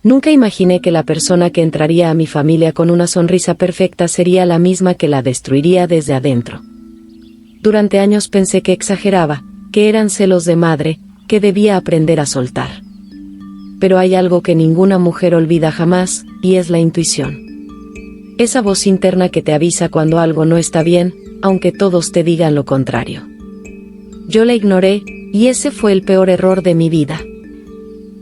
Nunca imaginé que la persona que entraría a mi familia con una sonrisa perfecta sería la misma que la destruiría desde adentro. Durante años pensé que exageraba, que eran celos de madre, que debía aprender a soltar. Pero hay algo que ninguna mujer olvida jamás, y es la intuición. Esa voz interna que te avisa cuando algo no está bien, aunque todos te digan lo contrario. Yo la ignoré, y ese fue el peor error de mi vida.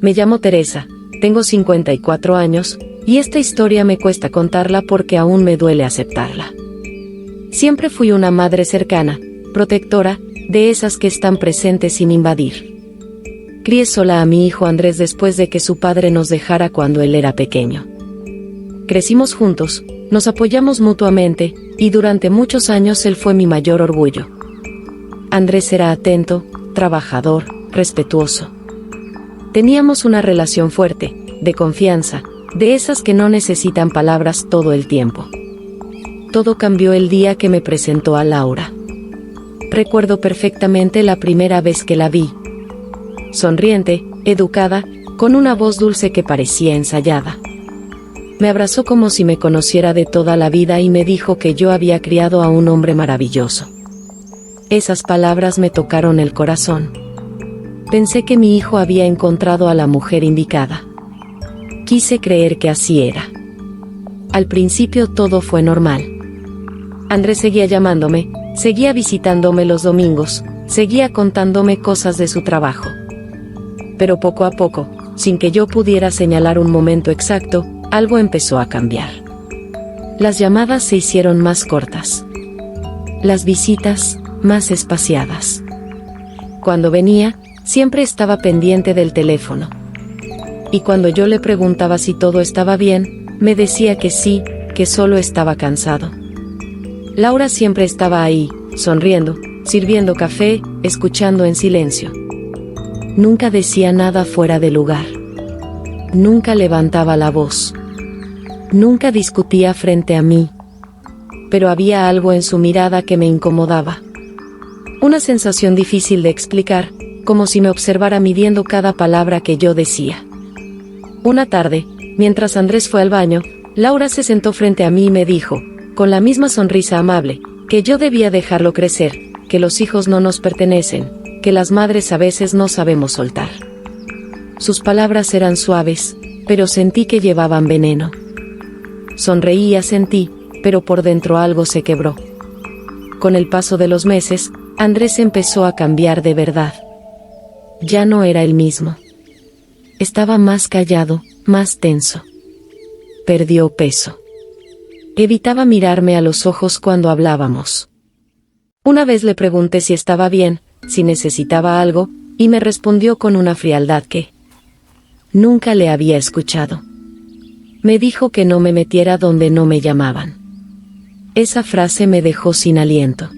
Me llamo Teresa, tengo 54 años, y esta historia me cuesta contarla porque aún me duele aceptarla. Siempre fui una madre cercana, protectora, de esas que están presentes sin invadir. Crié sola a mi hijo Andrés después de que su padre nos dejara cuando él era pequeño. Crecimos juntos, nos apoyamos mutuamente, y durante muchos años él fue mi mayor orgullo. Andrés era atento, trabajador, respetuoso. Teníamos una relación fuerte, de confianza, de esas que no necesitan palabras todo el tiempo. Todo cambió el día que me presentó a Laura. Recuerdo perfectamente la primera vez que la vi. Sonriente, educada, con una voz dulce que parecía ensayada. Me abrazó como si me conociera de toda la vida y me dijo que yo había criado a un hombre maravilloso. Esas palabras me tocaron el corazón. Pensé que mi hijo había encontrado a la mujer indicada. Quise creer que así era. Al principio todo fue normal. Andrés seguía llamándome, seguía visitándome los domingos, seguía contándome cosas de su trabajo. Pero poco a poco, sin que yo pudiera señalar un momento exacto, algo empezó a cambiar. Las llamadas se hicieron más cortas. Las visitas, más espaciadas. Cuando venía, siempre estaba pendiente del teléfono. Y cuando yo le preguntaba si todo estaba bien, me decía que sí, que solo estaba cansado. Laura siempre estaba ahí, sonriendo, sirviendo café, escuchando en silencio. Nunca decía nada fuera de lugar. Nunca levantaba la voz. Nunca discutía frente a mí. Pero había algo en su mirada que me incomodaba. Una sensación difícil de explicar, como si me observara midiendo cada palabra que yo decía. Una tarde, mientras Andrés fue al baño, Laura se sentó frente a mí y me dijo, con la misma sonrisa amable, que yo debía dejarlo crecer, que los hijos no nos pertenecen, que las madres a veces no sabemos soltar. Sus palabras eran suaves, pero sentí que llevaban veneno. Sonreí y asentí, pero por dentro algo se quebró. Con el paso de los meses, Andrés empezó a cambiar de verdad. Ya no era el mismo. Estaba más callado, más tenso. Perdió peso. Evitaba mirarme a los ojos cuando hablábamos. Una vez le pregunté si estaba bien, si necesitaba algo, y me respondió con una frialdad que nunca le había escuchado. Me dijo que no me metiera donde no me llamaban. Esa frase me dejó sin aliento.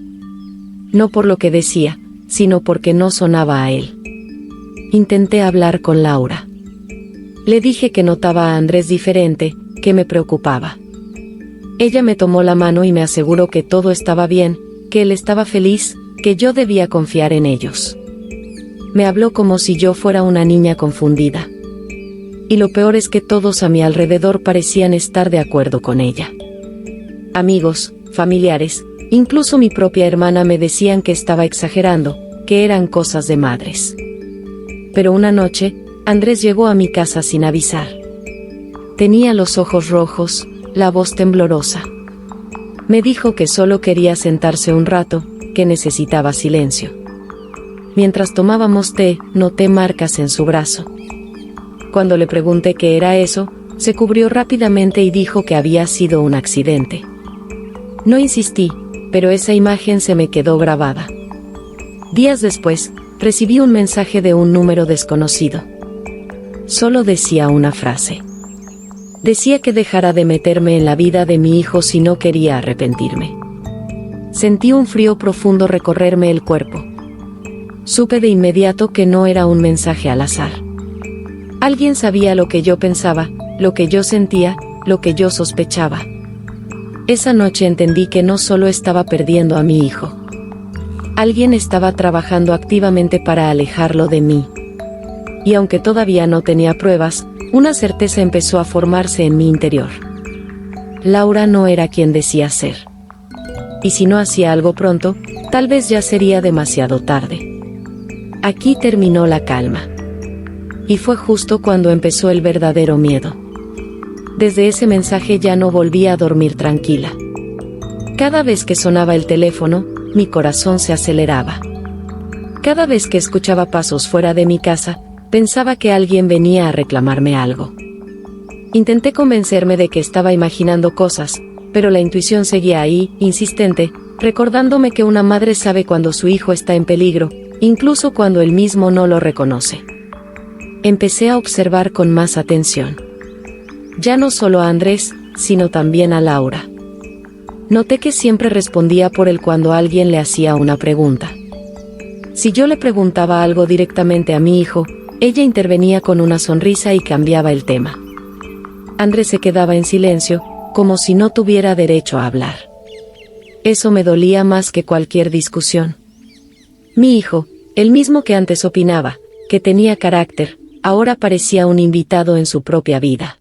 No por lo que decía, sino porque no sonaba a él. Intenté hablar con Laura. Le dije que notaba a Andrés diferente, que me preocupaba. Ella me tomó la mano y me aseguró que todo estaba bien, que él estaba feliz, que yo debía confiar en ellos. Me habló como si yo fuera una niña confundida. Y lo peor es que todos a mi alrededor parecían estar de acuerdo con ella. Amigos, familiares, incluso mi propia hermana me decían que estaba exagerando, que eran cosas de madres. Pero una noche, Andrés llegó a mi casa sin avisar. Tenía los ojos rojos, la voz temblorosa. Me dijo que solo quería sentarse un rato, que necesitaba silencio. Mientras tomábamos té, noté marcas en su brazo. Cuando le pregunté qué era eso, se cubrió rápidamente y dijo que había sido un accidente. No insistí, pero esa imagen se me quedó grabada. Días después, recibí un mensaje de un número desconocido. Solo decía una frase. Decía que dejara de meterme en la vida de mi hijo si no quería arrepentirme. Sentí un frío profundo recorrerme el cuerpo. Supe de inmediato que no era un mensaje al azar. Alguien sabía lo que yo pensaba, lo que yo sentía, lo que yo sospechaba. Esa noche entendí que no solo estaba perdiendo a mi hijo. Alguien estaba trabajando activamente para alejarlo de mí. Y aunque todavía no tenía pruebas, Una certeza empezó a formarse en mi interior. Laura no era quien decía ser. Y si no hacía algo pronto, tal vez ya sería demasiado tarde. Aquí terminó la calma. Y fue justo cuando empezó el verdadero miedo. Desde ese mensaje ya no volvía a dormir tranquila. Cada vez que sonaba el teléfono, mi corazón se aceleraba. Cada vez que escuchaba pasos fuera de mi casa, pensaba que alguien venía a reclamarme algo. Intenté convencerme de que estaba imaginando cosas, pero la intuición seguía ahí, insistente, recordándome que una madre sabe cuando su hijo está en peligro, incluso cuando él mismo no lo reconoce. Empecé a observar con más atención. Ya no solo a Andrés, sino también a Laura. Noté que siempre respondía por él cuando alguien le hacía una pregunta. Si yo le preguntaba algo directamente a mi hijo, ella intervenía con una sonrisa y cambiaba el tema. Andrés se quedaba en silencio, como si no tuviera derecho a hablar. Eso me dolía más que cualquier discusión. Mi hijo, el mismo que antes opinaba, que tenía carácter, ahora parecía un invitado en su propia vida.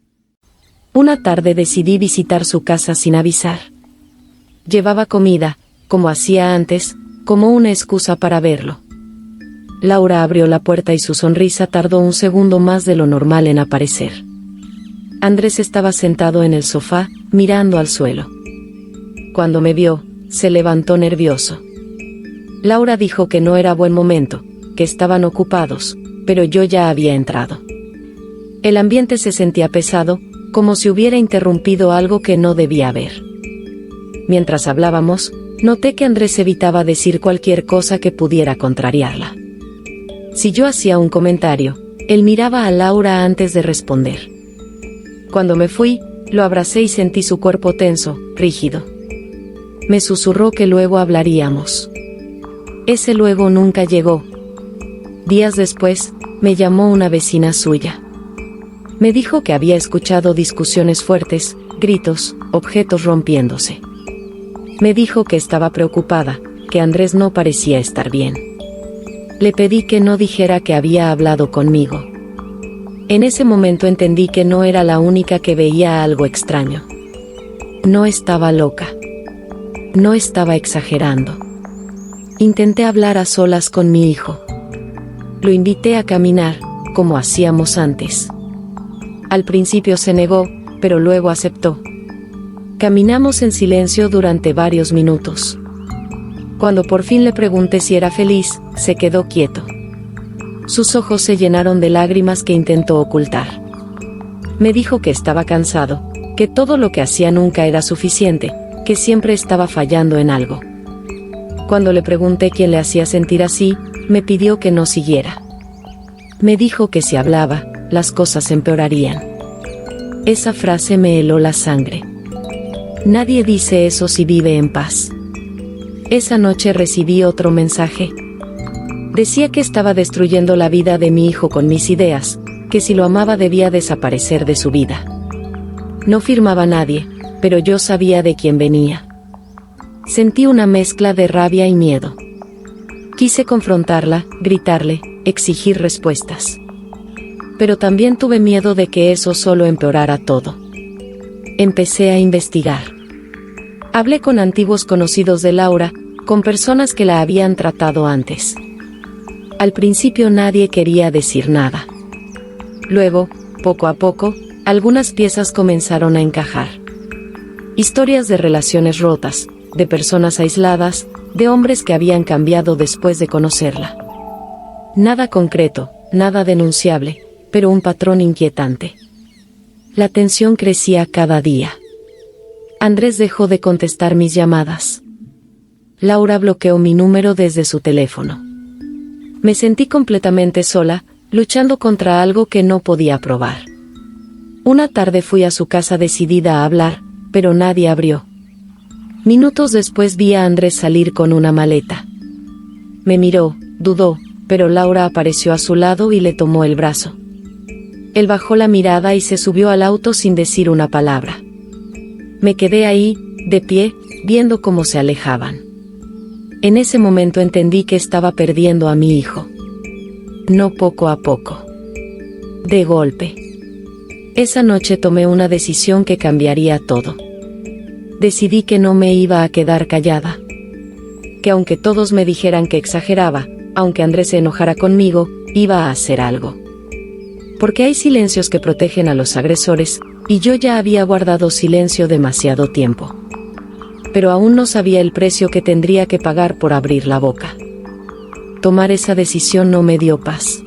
Una tarde decidí visitar su casa sin avisar. Llevaba comida, como hacía antes, como una excusa para verlo. Laura abrió la puerta y su sonrisa tardó un segundo más de lo normal en aparecer. Andrés estaba sentado en el sofá, mirando al suelo. Cuando me vio, se levantó nervioso. Laura dijo que no era buen momento, que estaban ocupados, pero yo ya había entrado. El ambiente se sentía pesado, como si hubiera interrumpido algo que no debía haber. Mientras hablábamos, noté que Andrés evitaba decir cualquier cosa que pudiera contrariarla. Si yo hacía un comentario, él miraba a Laura antes de responder. Cuando me fui, lo abracé y sentí su cuerpo tenso, rígido. Me susurró que luego hablaríamos. Ese luego nunca llegó. Días después, me llamó una vecina suya. Me dijo que había escuchado discusiones fuertes, gritos, objetos rompiéndose. Me dijo que estaba preocupada, que Andrés no parecía estar bien. Le pedí que no dijera que había hablado conmigo. En ese momento entendí que no era la única que veía algo extraño. No estaba loca. No estaba exagerando. Intenté hablar a solas con mi hijo. Lo invité a caminar, como hacíamos antes. Al principio se negó, pero luego aceptó. Caminamos en silencio durante varios minutos. Cuando por fin le pregunté si era feliz, se quedó quieto. Sus ojos se llenaron de lágrimas que intentó ocultar. Me dijo que estaba cansado, que todo lo que hacía nunca era suficiente, que siempre estaba fallando en algo. Cuando le pregunté quién le hacía sentir así, me pidió que no siguiera. Me dijo que si hablaba, las cosas empeorarían. Esa frase me heló la sangre. Nadie dice eso si vive en paz. Esa noche recibí otro mensaje. Decía que estaba destruyendo la vida de mi hijo con mis ideas, que si lo amaba debía desaparecer de su vida. No firmaba nadie, pero yo sabía de quién venía. Sentí una mezcla de rabia y miedo. Quise confrontarla, gritarle, exigir respuestas. Pero también tuve miedo de que eso solo empeorara todo. Empecé a investigar. Hablé con antiguos conocidos de Laura, con personas que la habían tratado antes. Al principio nadie quería decir nada. Luego, poco a poco, algunas piezas comenzaron a encajar. Historias de relaciones rotas, de personas aisladas, de hombres que habían cambiado después de conocerla. Nada concreto, nada denunciable, pero un patrón inquietante. La tensión crecía cada día. Andrés dejó de contestar mis llamadas. Laura bloqueó mi número desde su teléfono. Me sentí completamente sola, luchando contra algo que no podía probar. Una tarde fui a su casa decidida a hablar, pero nadie abrió. Minutos después vi a Andrés salir con una maleta. Me miró, dudó, pero Laura apareció a su lado y le tomó el brazo. Él bajó la mirada y se subió al auto sin decir una palabra. Me quedé ahí, de pie, viendo cómo se alejaban. En ese momento entendí que estaba perdiendo a mi hijo. No poco a poco. De golpe. Esa noche tomé una decisión que cambiaría todo. Decidí que no me iba a quedar callada. Que aunque todos me dijeran que exageraba, aunque Andrés se enojara conmigo, iba a hacer algo. Porque hay silencios que protegen a los agresores, y yo ya había guardado silencio demasiado tiempo. Pero aún no sabía el precio que tendría que pagar por abrir la boca. Tomar esa decisión no me dio paz.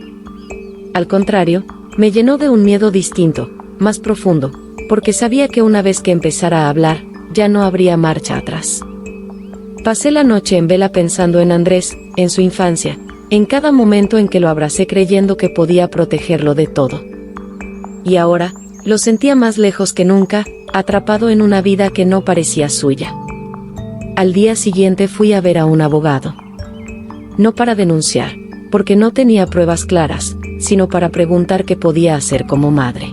Al contrario, me llenó de un miedo distinto, más profundo, porque sabía que una vez que empezara a hablar, ya no habría marcha atrás. Pasé la noche en vela pensando en Andrés, en su infancia, en cada momento en que lo abracé creyendo que podía protegerlo de todo. Y ahora, lo sentía más lejos que nunca, atrapado en una vida que no parecía suya. Al día siguiente fui a ver a un abogado. No para denunciar, porque no tenía pruebas claras, sino para preguntar qué podía hacer como madre.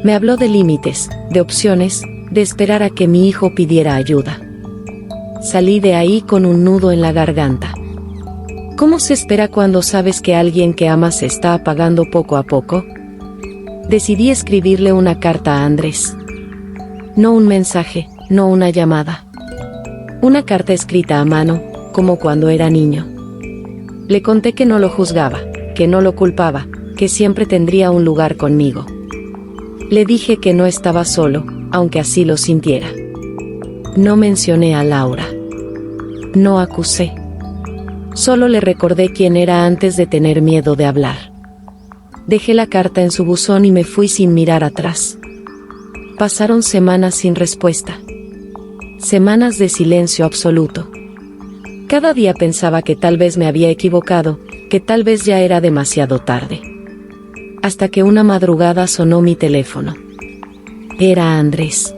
Me habló de límites, de opciones, de esperar a que mi hijo pidiera ayuda. Salí de ahí con un nudo en la garganta. ¿Cómo se espera cuando sabes que alguien que amas se está apagando poco a poco? Decidí escribirle una carta a Andrés. No un mensaje, no una llamada. Una carta escrita a mano, como cuando era niño. Le conté que no lo juzgaba, que no lo culpaba, que siempre tendría un lugar conmigo. Le dije que no estaba solo, aunque así lo sintiera. No mencioné a Laura. No acusé. Solo le recordé quién era antes de tener miedo de hablar. Dejé la carta en su buzón y me fui sin mirar atrás. Pasaron semanas sin respuesta. Semanas de silencio absoluto. Cada día pensaba que tal vez me había equivocado, que tal vez ya era demasiado tarde. Hasta que una madrugada sonó mi teléfono. Era Andrés.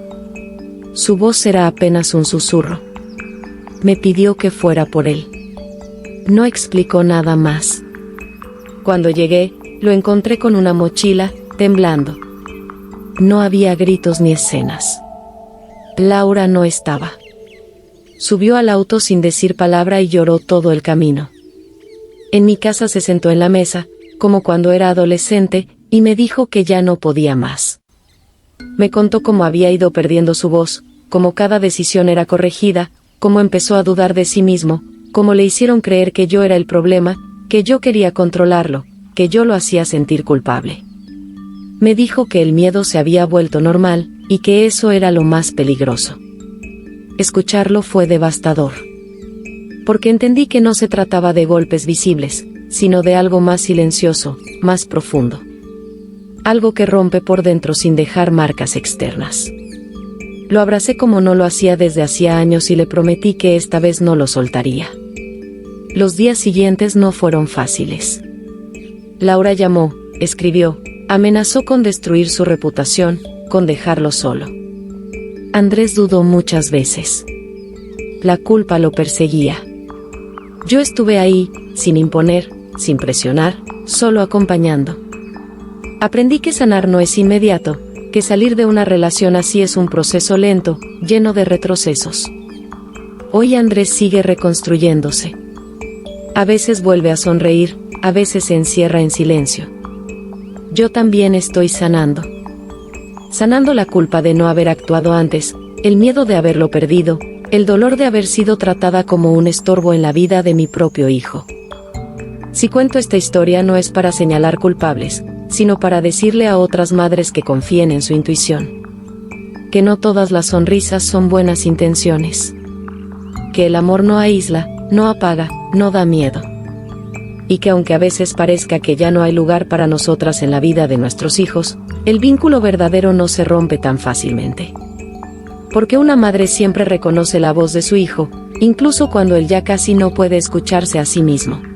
Su voz era apenas un susurro. Me pidió que fuera por él. No explicó nada más. Cuando llegué, lo encontré con una mochila, temblando. No había gritos ni escenas. Laura no estaba. Subió al auto sin decir palabra y lloró todo el camino. En mi casa se sentó en la mesa, como cuando era adolescente, y me dijo que ya no podía más. Me contó cómo había ido perdiendo su voz, cómo cada decisión era corregida, cómo empezó a dudar de sí mismo, cómo le hicieron creer que yo era el problema, que yo quería controlarlo, que yo lo hacía sentir culpable. Me dijo que el miedo se había vuelto normal, y que eso era lo más peligroso. Escucharlo fue devastador. Porque entendí que no se trataba de golpes visibles, sino de algo más silencioso, más profundo. Algo que rompe por dentro sin dejar marcas externas. Lo abracé como no lo hacía desde hacía años y le prometí que esta vez no lo soltaría. Los días siguientes no fueron fáciles. Laura llamó, escribió, amenazó con destruir su reputación, con dejarlo solo. Andrés dudó muchas veces. La culpa lo perseguía. Yo estuve ahí, sin imponer, sin presionar, solo acompañando. Aprendí que sanar no es inmediato, que salir de una relación así es un proceso lento, lleno de retrocesos. Hoy Andrés sigue reconstruyéndose. A veces vuelve a sonreír, a veces se encierra en silencio. Yo también estoy sanando. Sanando la culpa de no haber actuado antes, el miedo de haberlo perdido, el dolor de haber sido tratada como un estorbo en la vida de mi propio hijo. Si cuento esta historia no es para señalar culpables, sino para decirle a otras madres que confíen en su intuición. Que no todas las sonrisas son buenas intenciones. Que el amor no aísla, no apaga, no da miedo. Y que aunque a veces parezca que ya no hay lugar para nosotras en la vida de nuestros hijos, el vínculo verdadero no se rompe tan fácilmente. Porque una madre siempre reconoce la voz de su hijo, incluso cuando él ya casi no puede escucharse a sí mismo.